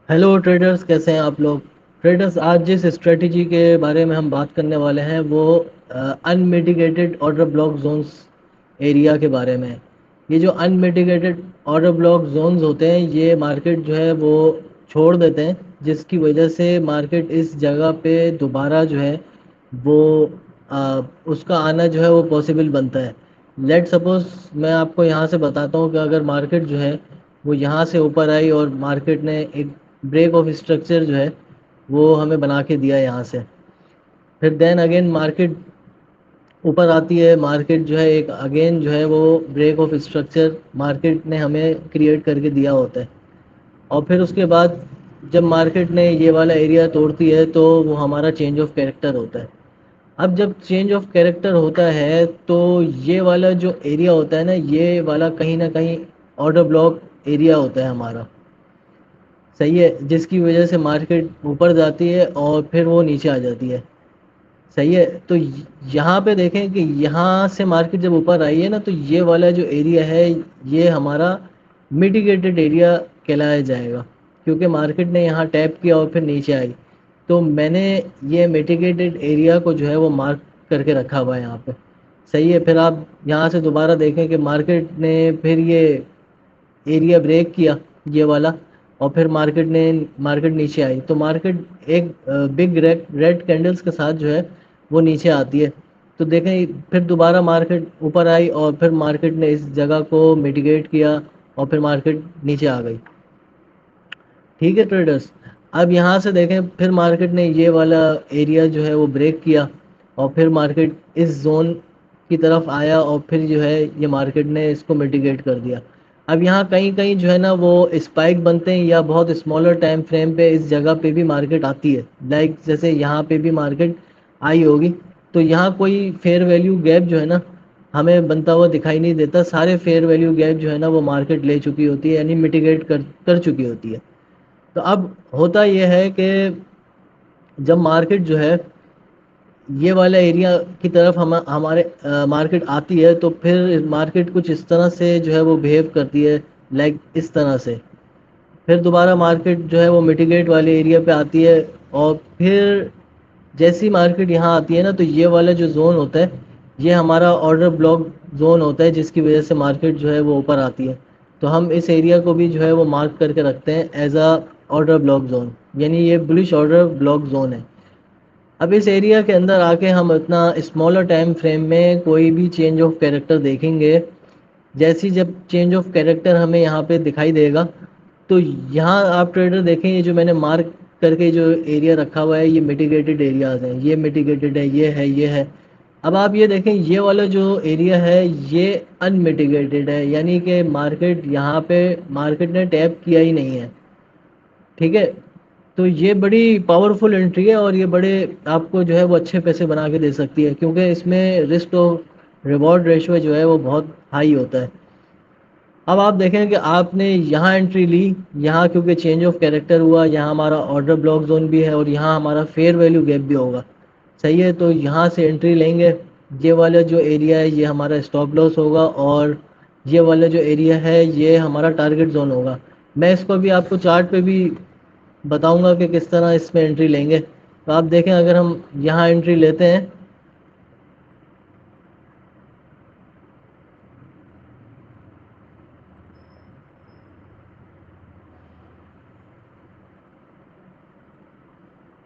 Hello traders, कैसे हैं आप लोग। ट्रेडर्स, आज जिस स्ट्रेटजी के बारे में हम बात करने वाले हैं वो unmitigated order block Jones area के बारे में है। ये जो अनमिटिगेटेड ऑर्डर ब्लॉक जोन्स होते हैं ये मार्केट जो है वो छोड़ देते हैं, जिसकी वजह से मार्केट इस जगह पे दोबारा जो है वो उसका आना जो है वो पॉसिबल बनता है। लेट सपोज मैं आपको यहाँ से बताता हूँ कि अगर मार्केट जो है वो यहाँ से ऊपर आई और मार्केट ने एक ब्रेक ऑफ स्ट्रक्चर जो है वो हमें बना के दिया यहाँ से, फिर देन अगेन मार्केट ऊपर आती है, मार्केट जो है एक अगेन जो है वो ब्रेक ऑफ स्ट्रक्चर मार्केट ने हमें क्रिएट करके दिया होता है। और फिर उसके बाद जब मार्केट ने ये वाला एरिया तोड़ती है तो वो हमारा चेंज ऑफ कैरेक्टर होता है। अब जब चेंज ऑफ कैरेक्टर होता है तो ये वाला जो एरिया होता है ना, ये वाला कहीं ना कहीं ऑर्डर ब्लॉक एरिया होता है हमारा। सही है, जिसकी वजह से मार्केट ऊपर जाती है और फिर वो नीचे आ जाती है। सही है, तो यहाँ पे देखें कि यहाँ से मार्केट जब ऊपर आई है ना तो ये वाला जो एरिया है ये हमारा मिटिगेटेड एरिया कहलाया जाएगा, क्योंकि मार्केट ने यहाँ टैप किया और फिर नीचे आई। तो मैंने ये मिटिगेटेड एरिया को जो है वो मार्क करके रखा हुआ है यहाँ पे। सही है, फिर आप यहाँ से दोबारा देखें कि मार्केट ने फिर ये एरिया ब्रेक किया, ये वाला, और फिर मार्केट नीचे आई तो मार्केट एक बिग रेड कैंडल्स के साथ जो है वो नीचे आती है। तो देखें फिर दोबारा मार्केट ऊपर आई और फिर मार्केट ने इस जगह को मिटिगेट किया और फिर मार्केट नीचे आ गई। ठीक है ट्रेडर्स, अब यहाँ से देखें फिर मार्केट ने ये वाला एरिया जो है वो ब्रेक किया और फिर मार्केट इस जोन की तरफ आया और फिर जो है ये मार्केट ने इसको मिटिगेट कर दिया। अब यहाँ कहीं कहीं जो है ना वो स्पाइक बनते हैं या बहुत स्मॉलर टाइम फ्रेम पे इस जगह पे भी मार्केट आती है, लाइक जैसे यहाँ पे भी मार्केट आई होगी। तो यहाँ कोई फेयर वैल्यू गैप जो है ना हमें बनता हुआ दिखाई नहीं देता, सारे फेयर वैल्यू गैप जो है ना वो मार्केट ले चुकी होती है, यानी मिटिगेट कर चुकी होती है। तो अब होता यह है कि जब मार्केट जो है ये वाला एरिया की तरफ हमारे मार्केट आती है तो फिर मार्केट कुछ इस तरह से जो है वो बिहेव करती है, लाइक इस तरह से। फिर दोबारा मार्केट जो है वो मिटिगेट वाले एरिया पे आती है और फिर जैसी मार्केट यहाँ आती है ना तो ये वाला जो जोन होता है ये हमारा ऑर्डर ब्लॉक जोन होता है, जिसकी वजह से मार्केट जो है वो ऊपर आती है। तो हम इस एरिया को भी जो है वो मार्क करके रखते हैं as a order block zone, यानी ये बुलिश ऑर्डर ब्लॉक जोन है। अब इस एरिया के अंदर आके हम इतना स्मॉलर टाइम फ्रेम में कोई भी चेंज ऑफ कैरेक्टर देखेंगे। जैसी जब चेंज ऑफ कैरेक्टर हमें यहाँ पे दिखाई देगा तो यहाँ आप ट्रेडर देखें, ये जो मैंने मार्क करके जो एरिया रखा हुआ है ये मिटिगेटेड एरियाज हैं, ये मिटिगेटेड है, ये है, ये है। अब आप ये देखें ये वाला जो एरिया है ये अनमिटिगेटेड है, यानी कि मार्केट यहाँ पे मार्केट ने टैप किया ही नहीं है। ठीक है, तो ये बड़ी पावरफुल एंट्री है और ये बड़े आपको जो है वो अच्छे पैसे बना के दे सकती है, क्योंकि इसमें रिस्क और रिवॉर्ड रेशियो जो है वो बहुत हाई होता है। अब आप देखें कि आपने यहाँ एंट्री ली, यहाँ क्योंकि चेंज ऑफ कैरेक्टर हुआ, यहाँ हमारा ऑर्डर ब्लॉक जोन भी है और यहाँ हमारा फेयर वैल्यू गैप भी होगा। सही है, तो यहाँ से एंट्री लेंगे। ये वाला जो एरिया है ये हमारा स्टॉप लॉस होगा और ये वाला जो एरिया है ये हमारा टारगेट जोन होगा। मैं इसको भी आपको चार्ट पे भी बताऊंगा कि किस तरह इसमें एंट्री लेंगे। तो आप देखें अगर हम यहाँ एंट्री लेते हैं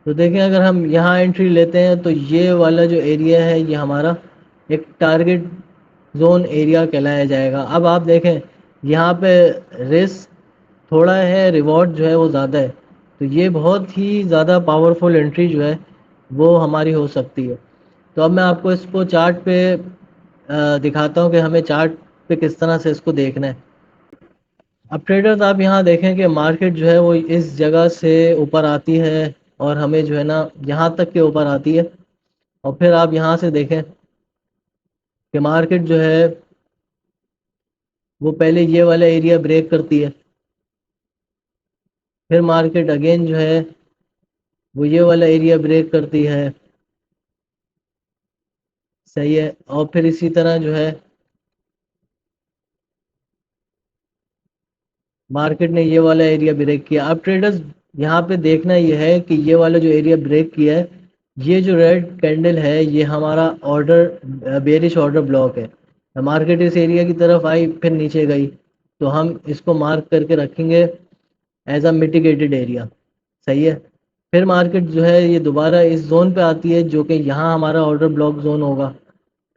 तो देखें अगर हम यहाँ एंट्री लेते हैं तो ये वाला जो एरिया है ये हमारा एक टारगेट जोन एरिया कहलाया जाएगा। अब आप देखें यहाँ पे रिस्क थोड़ा है, रिवॉर्ड जो है वो ज़्यादा है। तो ये बहुत ही ज़्यादा पावरफुल एंट्री जो है वो हमारी हो सकती है। तो अब मैं आपको इसको चार्ट पे दिखाता हूँ कि हमें चार्ट पे किस तरह से इसको देखना है। अब ट्रेडर्स आप यहाँ देखें कि मार्केट जो है वो इस जगह से ऊपर आती है और हमें जो है ना यहाँ तक के ऊपर आती है। और फिर आप यहाँ से देखें कि मार्केट जो है वो पहले ये वाला एरिया ब्रेक करती है, फिर मार्केट अगेन जो है वो ये वाला एरिया ब्रेक करती है। सही है, और फिर इसी तरह जो है मार्केट ने ये वाला एरिया ब्रेक किया। अब ट्रेडर्स یہاں پہ دیکھنا یہ ہے کہ یہ والا جو ایریا بریک کیا ہے، یہ جو ریڈ کینڈل ہے یہ ہمارا آرڈر بیرش آرڈر بلاک ہے. مارکیٹ اس ایریا کی طرف آئی پھر نیچے گئی، تو ہم اس کو مارک کر کے رکھیں گے ایز اے میٹیگیٹڈ ایریا. صحیح ہے. پھر مارکیٹ جو ہے یہ دوبارہ اس زون پہ آتی ہے جو کہ یہاں ہمارا آرڈر بلاک زون ہوگا.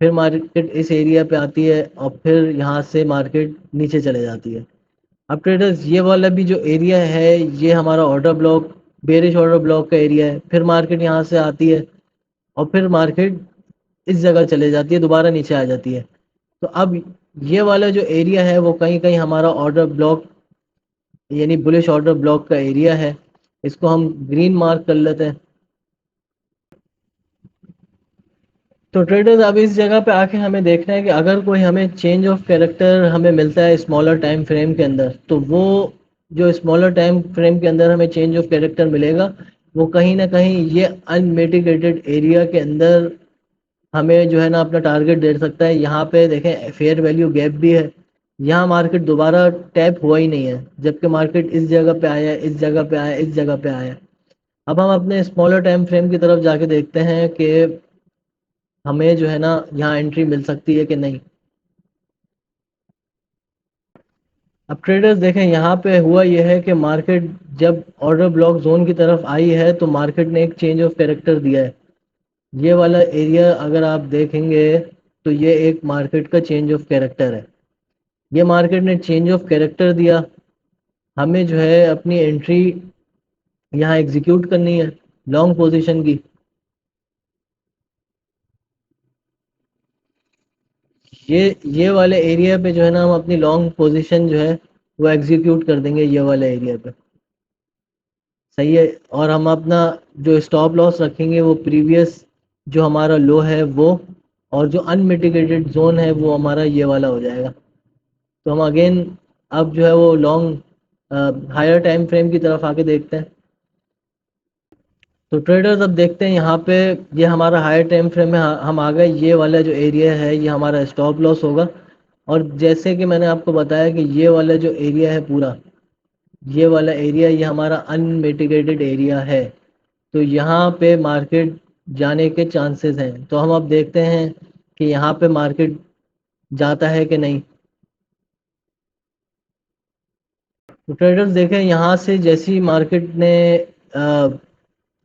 پھر مارکیٹ اس ایریا پہ آتی ہے اور پھر یہاں سے مارکیٹ نیچے چلے جاتی ہے. اب ٹریڈرز یہ والا بھی جو ایریا ہے یہ ہمارا order block bearish order block کا ایریا ہے. پھر مارکیٹ یہاں سے آتی ہے اور پھر مارکیٹ اس جگہ چلے جاتی ہے، دوبارہ نیچے آ جاتی ہے. تو اب یہ والا جو ایریا ہے وہ کہیں کہیں ہمارا آرڈر بلاک یعنی بلش آرڈر بلاک کا ایریا ہے. اس کو ہم گرین مارک کر لیتے ہیں. تو ٹریڈرز اب اس جگہ پہ آ کے ہمیں دیکھنا ہے کہ اگر کوئی ہمیں چینج آف کیریکٹر ہمیں ملتا ہے اسمالر ٹائم فریم کے اندر، تو وہ جو اسمالر ٹائم فریم کے اندر ہمیں چینج آف کیریکٹر ملے گا وہ کہیں نہ کہیں یہ انمیٹیگیٹڈ ایریا کے اندر ہمیں جو ہے نا اپنا ٹارگیٹ دے سکتا ہے. یہاں پہ دیکھیں فیئر ویلیو گیپ بھی ہے، یہاں مارکیٹ دوبارہ ٹیپ ہوا ہی نہیں ہے جبکہ مارکیٹ اس جگہ پہ آیا، اس جگہ پہ آیا، اس جگہ پہ آیا. اب ہم اپنے اسمالر ٹائم فریم کی طرف جا کے دیکھتے ہیں کہ ہمیں جو ہے نا یہاں انٹری مل سکتی ہے کہ نہیں. اب ٹریڈرز دیکھیں یہاں پہ ہوا یہ ہے کہ مارکیٹ جب آرڈر بلاک زون کی طرف آئی ہے تو مارکیٹ نے ایک چینج آف کیریکٹر دیا ہے. یہ والا ایریا اگر آپ دیکھیں گے تو یہ ایک مارکیٹ کا چینج آف کیریکٹر ہے. یہ مارکیٹ نے چینج آف کیریکٹر دیا، ہمیں جو ہے اپنی انٹری یہاں ایگزیکیوٹ کرنی ہے لانگ پوزیشن کی. یہ والے ایریا پہ جو ہے نا ہم اپنی لانگ پوزیشن جو ہے وہ ایگزیکیوٹ کر دیں گے یہ والے ایریا پہ. صحیح ہے. اور ہم اپنا جو اسٹاپ لاس رکھیں گے وہ پریویس جو ہمارا لو ہے وہ، اور جو انمیٹیگیٹڈ زون ہے وہ ہمارا یہ والا ہو جائے گا. تو ہم اگین اب جو ہے وہ لانگ ہائر ٹائم فریم کی طرف آ کے دیکھتے ہیں. تو ٹریڈرز اب دیکھتے ہیں یہاں پہ یہ ہمارا ہائر ٹائم فریم میں ہم آ گئے. یہ والا جو ایریا ہے یہ ہمارا اسٹاپ لاس ہوگا. اور جیسے کہ میں نے آپ کو بتایا کہ یہ والا جو ایریا ہے پورا یہ والا ایریا یہ ہمارا انمیٹیگیٹڈ ایریا ہے. تو یہاں پہ مارکیٹ جانے کے چانسز ہیں. تو ہم اب دیکھتے ہیں کہ یہاں پہ مارکیٹ جاتا ہے کہ نہیں. تو ٹریڈرز دیکھیں یہاں سے جیسی مارکیٹ نے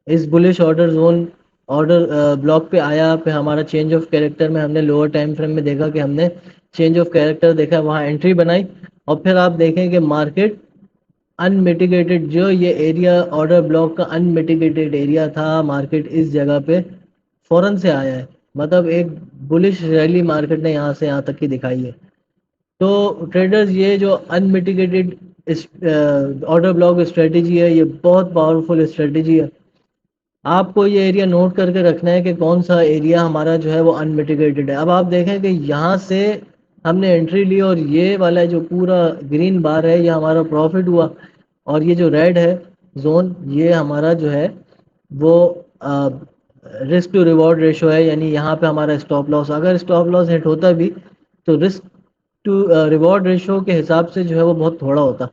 اس بلش آرڈر زون آرڈر بلاک پہ آیا پہ ہمارا چینج آف کیریکٹر میں ہم نے لوور ٹائم فریم میں دیکھا کہ ہم نے چینج آف کیریکٹر دیکھا، وہاں انٹری بنائی. اور پھر آپ دیکھیں کہ مارکیٹ انمیٹیگیٹڈ جو یہ ایریا آرڈر بلاک کا انمیٹیگیٹڈ ایریا تھا مارکیٹ اس جگہ پہ فورن سے آیا ہے. مطلب ایک بلش ریلی مارکیٹ نے یہاں سے یہاں تک کی دکھائی ہے. تو ٹریڈرز یہ جو انمیٹیگیٹڈ آرڈر بلاک اسٹریٹجی ہے یہ بہت پاورفل اسٹریٹجی ہے. آپ کو یہ ایریا نوٹ کر کے رکھنا ہے کہ کون سا ایریا ہمارا جو ہے وہ انمیٹیگیٹڈ ہے. اب آپ دیکھیں کہ یہاں سے ہم نے انٹری لی اور یہ والا جو پورا گرین بار ہے یہ ہمارا پروفٹ ہوا. اور یہ جو ریڈ ہے زون یہ ہمارا جو ہے وہ رسک ٹو ریوارڈ ریشو ہے. یعنی یہاں پہ ہمارا اسٹاپ لاس اگر اسٹاپ لاس ہٹ ہوتا بھی تو رسک ٹو ریوارڈ ریشو کے حساب سے جو ہے وہ بہت تھوڑا ہوتا.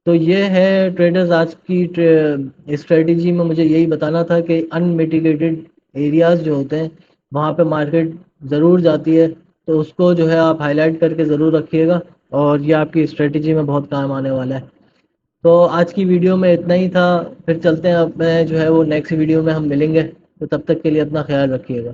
تو یہ ہے ٹریڈرز آج کی اسٹریٹجی میں مجھے یہی بتانا تھا کہ انمیٹیگیٹڈ ایریاز جو ہوتے ہیں وہاں پہ مارکیٹ ضرور جاتی ہے. تو اس کو جو ہے آپ ہائی لائٹ کر کے ضرور رکھیے گا اور یہ آپ کی اسٹریٹجی میں بہت کام آنے والا ہے. تو آج کی ویڈیو میں اتنا ہی تھا. پھر چلتے ہیں اب میں جو ہے وہ نیکسٹ ویڈیو میں ہم ملیں گے. تو تب تک کے لیے اپنا خیال رکھیے گا.